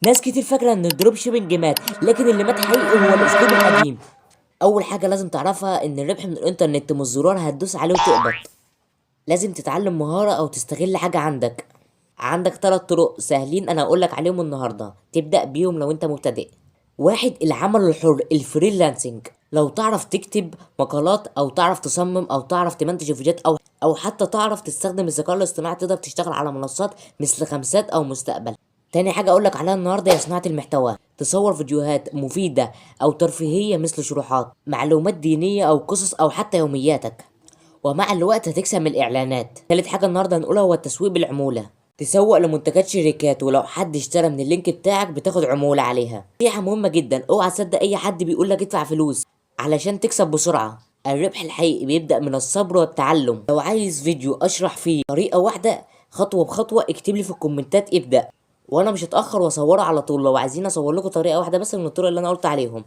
ناس كتير فاكرة ان الدروب شيبنج مات، لكن اللي مات حقيقي هو الاسلوب القديم. اول حاجة لازم تعرفها ان الربح من الانترنت مش زرار هتدوس عليه وتقبض. لازم تتعلم مهارة او تستغل حاجة عندك 3 طرق سهلين انا هقولك عليهم النهاردة تبدأ بيهم لو انت مبتدئ. واحد، العمل الحر الفريلانسنج. لو تعرف تكتب مقالات او تعرف تصمم او تعرف تمنتج فيديوهات او حتى تعرف تستخدم الذكاء الاصطناعي، تقدر تشتغل على منصات مثل خمسات او مستقبل. تاني حاجة اقولك عليها النهاردة هي صناعة المحتوى. تصور فيديوهات مفيدة او ترفيهية مثل شروحات، معلومات دينية او قصص او حتى يومياتك، ومع الوقت هتكسب من الاعلانات. تالت حاجة النهاردة هنقولها هو التسويق بالعمولة. تسوق لمنتجات شركات، ولو حد اشترى من اللينك بتاعك بتاخد عمولة عليها. نصيحة مهمة جدا، اوعى تصدق اي حد بيقولك ادفع فلوس علشان تكسب بسرعة. الربح الحقيقي بيبدأ من الصبر والتعلم. لو عايز فيديو اشرح فيه طريقة واحدة خطوة بخطوة اكتب لي في الكومنتات ابدأ، وانا مش هتأخر واصوره على طول. لو عايزين اصور لكم طريقة واحدة بس من الطرق اللي انا قلت عليهم.